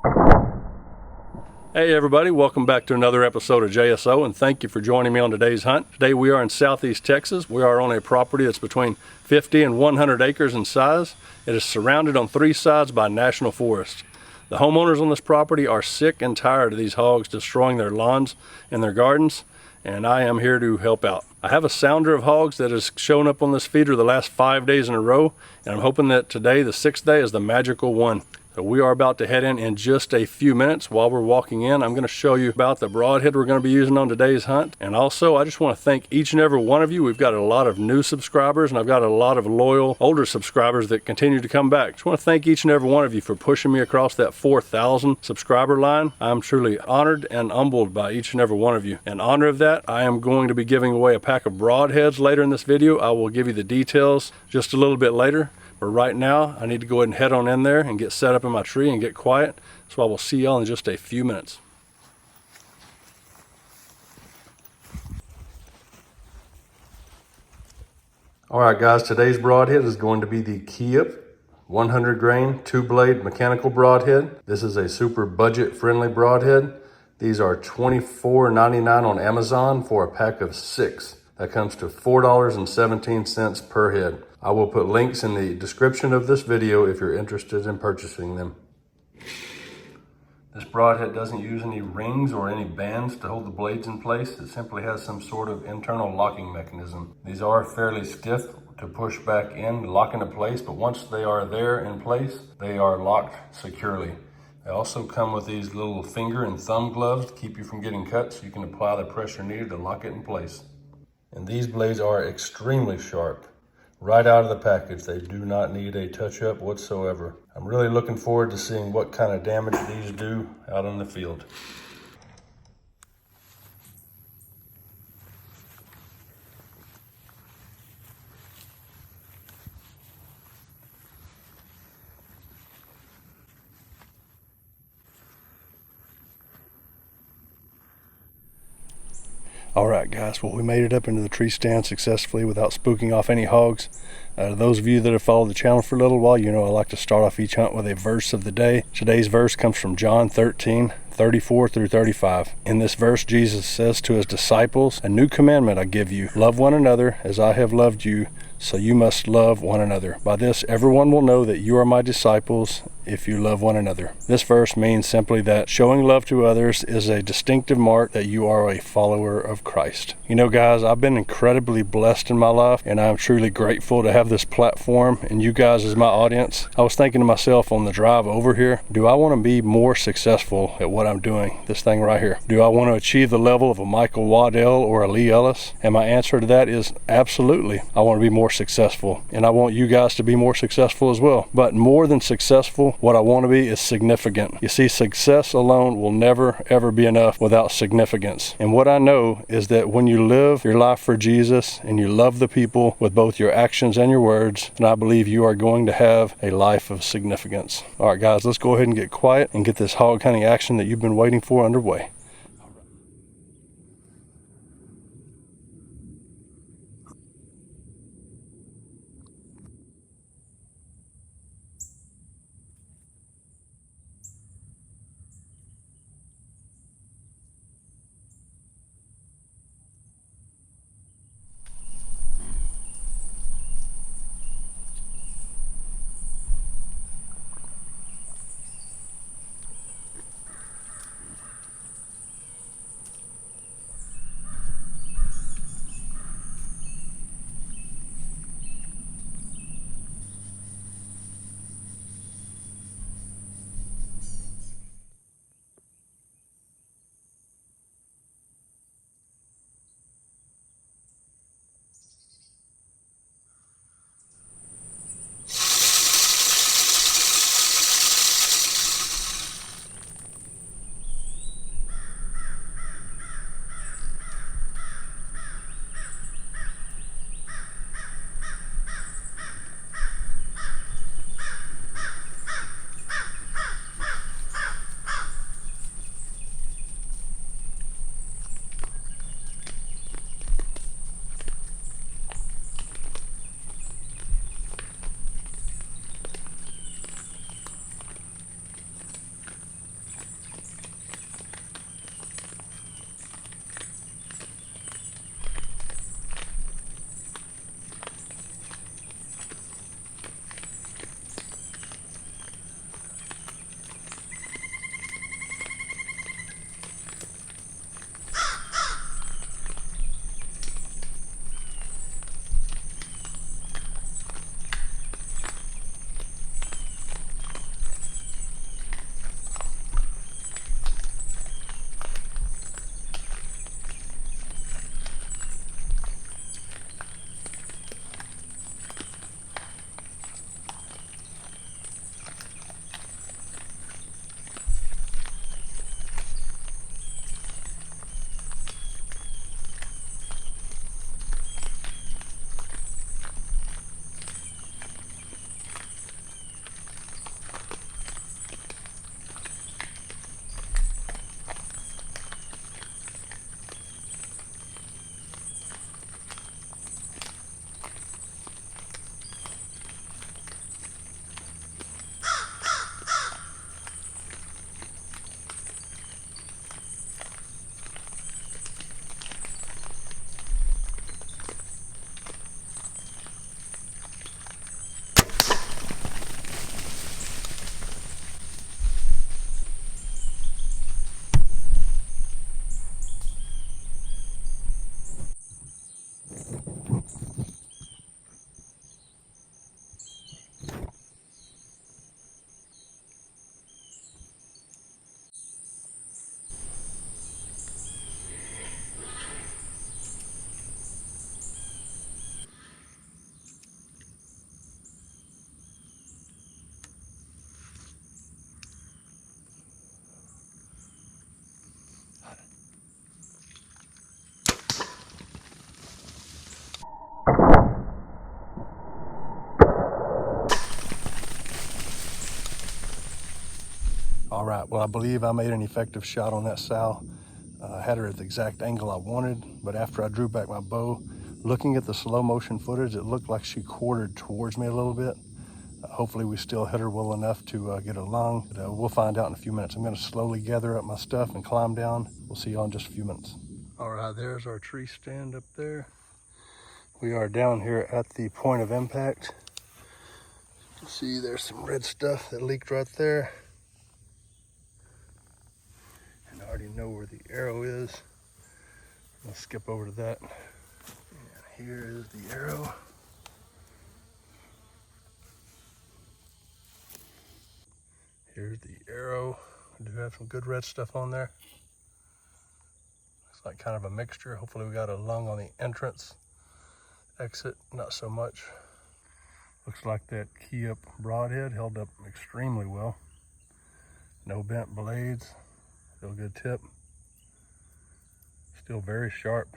Hey everybody, welcome back to another episode of JSO, and thank you for joining me on today's hunt. Today we are in southeast Texas. We are on a property that's between 50 and 100 acres in size. It is surrounded on three sides by national forest. The homeowners on this property are sick and tired of these hogs destroying their lawns and their gardens, and I am here to help out. I have a sounder of hogs that has shown up on this feeder the last 5 days in a row, and I'm hoping that today, the 6th day, is the magical one. So we are about to head in just a few minutes. While we're walking in, I'm going to show you about the broadhead we're going to be using on today's hunt. And also, I just want to thank each and every one of you. We've got a lot of new subscribers, and I've got a lot of loyal older subscribers that continue to come back. Just want to thank each and every one of you for pushing me across that 4,000 subscriber line. I'm truly honored and humbled by each and every one of you. In honor of that, I am going to be giving away a pack of broadheads later in this video. I will give you the details just a little bit later. But right now, I need to go ahead and head on in there and get set up in my tree and get quiet. So I will see y'all in just a few minutes. All right, guys, today's broadhead is going to be the KEAUP 100 grain 2-blade mechanical broadhead. This is a super budget friendly broadhead. These are $24.99 on Amazon for a pack of 6. That comes to $4.17 per head. I will put links in the description of this video if you're interested in purchasing them. This broadhead doesn't use any rings or any bands to hold the blades in place. It simply has some sort of internal locking mechanism. These are fairly stiff to push back in, lock into place, but once they are there in place, they are locked securely. They also come with these little finger and thumb gloves to keep you from getting cut, so you can apply the pressure needed to lock it in place. And these blades are extremely sharp. Right out of the package, they do not need a touch-up whatsoever. I'm really looking forward to seeing what kind of damage these do out in the field. All right, guys, well, we made it up into the tree stand successfully without spooking off any hogs. Those of you that have followed the channel for a little while, you know I like to start off each hunt with a verse of the day. Today's verse comes from John 13:34 through 35. In this verse, Jesus says to his disciples, "A new commandment I give you, love one another as I have loved you, so you must love one another. By this, everyone will know that you are my disciples if you love one another." This verse means simply that showing love to others is a distinctive mark that you are a follower of Christ. You know, guys, I've been incredibly blessed in my life, and I'm truly grateful to have this platform and you guys as my audience. I was thinking to myself on the drive over here, do I want to be more successful at what I'm doing? This thing right here. Do I want to achieve the level of a Michael Waddell or a Lee Ellis? And my answer to that is absolutely. I want to be more successful, and I want you guys to be more successful as well. But more than successful, what I want to be is significant. You see, success alone will never ever be enough without significance. And what I know is that when you live your life for Jesus and you love the people with both your actions and your words, then I believe you are going to have a life of significance. All right, guys, let's go ahead and get quiet and get this hog hunting action that you've been waiting for underway. All right, well, I believe I made an effective shot on that sow. I had her at the exact angle I wanted, but after I drew back my bow, looking at the slow motion footage, it looked like she quartered towards me a little bit. Hopefully we still hit her well enough to get her lung. But, we'll find out in a few minutes. I'm gonna slowly gather up my stuff and climb down. We'll see y'all in just a few minutes. All right, there's our tree stand up there. We are down here at the point of impact. You can see there's some red stuff that leaked right there. And I already know where the arrow is. Let's skip over to that. And here is the arrow. Here's the arrow. I do have some good red stuff on there. Looks like kind of a mixture. Hopefully we got a lung on the entrance. Exit, not so much. Looks like that KEAUP Broadhead held up extremely well. No bent blades. Still a good tip. Still very sharp.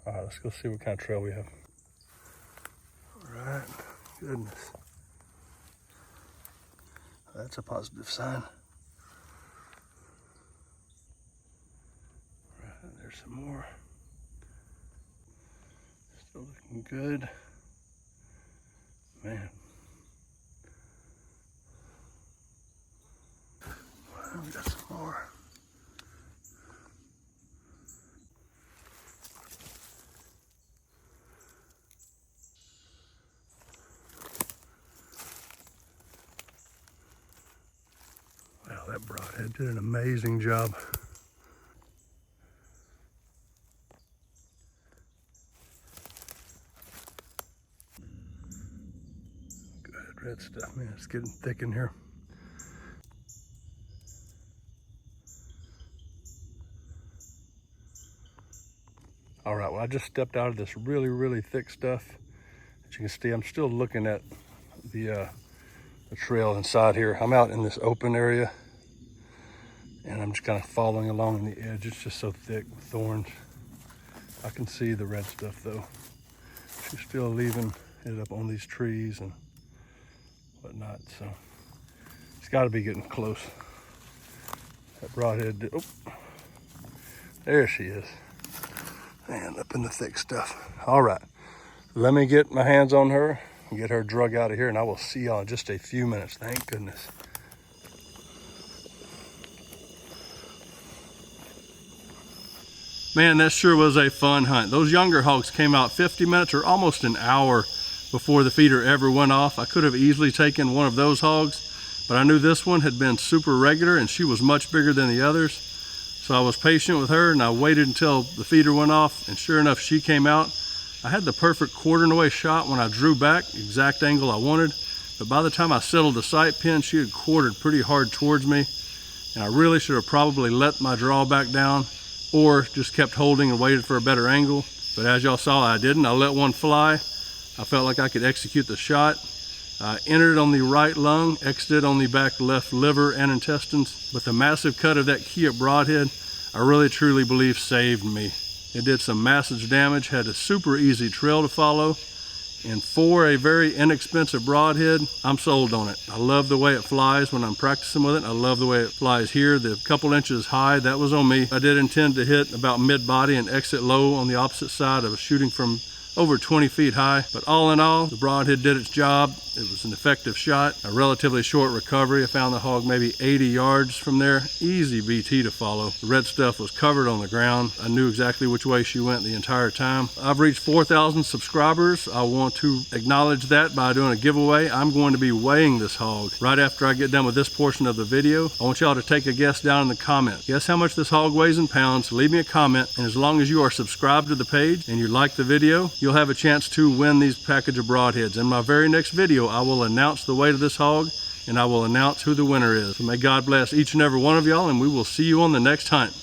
All right, let's go see what kind of trail we have. All right, goodness. That's a positive sign. All right, there's some more. Still looking good. Man. Well, we got some more. Wow, that broadhead did an amazing job. Good red stuff, man. It's getting thick in here. All right, well, I just stepped out of this really, really thick stuff. As you can see, I'm still looking at the trail inside here. I'm out in this open area and I'm just kind of following along the edge. It's just so thick with thorns. I can see the red stuff though. She's still leaving it up on these trees and whatnot, so it's got to be getting close. That broadhead, oh, there she is. Man, up in the thick stuff. All right, let me get my hands on her and get her drug out of here, and I will see y'all in just a few minutes. Thank goodness. Man, that sure was a fun hunt. Those younger hogs came out 50 minutes or almost an hour before the feeder ever went off. I could have easily taken one of those hogs, but I knew this one had been super regular and she was much bigger than the others. So I was patient with her and I waited until the feeder went off, and sure enough, she came out. I had the perfect quartering away shot when I drew back, exact angle I wanted, but by the time I settled the sight pin, she had quartered pretty hard towards me, and I really should have probably let my draw back down or just kept holding and waited for a better angle. But as y'all saw, I didn't. I let one fly. I felt like I could execute the shot. I entered on the right lung, exited on the back left liver and intestines. But the massive cut of that KEAUP Broadhead, I really truly believe saved me. It did some massive damage, had a super easy trail to follow, and for a very inexpensive broadhead, I'm sold on it. I love the way it flies when I'm practicing with it. I love the way it flies here. The couple inches high, that was on me. I did intend to hit about mid-body and exit low on the opposite side of shooting from over 20 feet high. But all in all, the broadhead did its job. It was an effective shot, a relatively short recovery. I found the hog maybe 80 yards from there. Easy BT to follow. The red stuff was covered on the ground. I knew exactly which way she went the entire time. I've reached 4,000 subscribers. I want to acknowledge that by doing a giveaway. I'm going to be weighing this hog right after I get done with this portion of the video. I want y'all to take a guess down in the comments. Guess how much this hog weighs in pounds. Leave me a comment, and as long as you are subscribed to the page and you like the video, you'll have a chance to win these package of broadheads. In my very next video, I will announce the weight of this hog and I will announce who the winner is. So may God bless each and every one of y'all, and we will see you on the next hunt.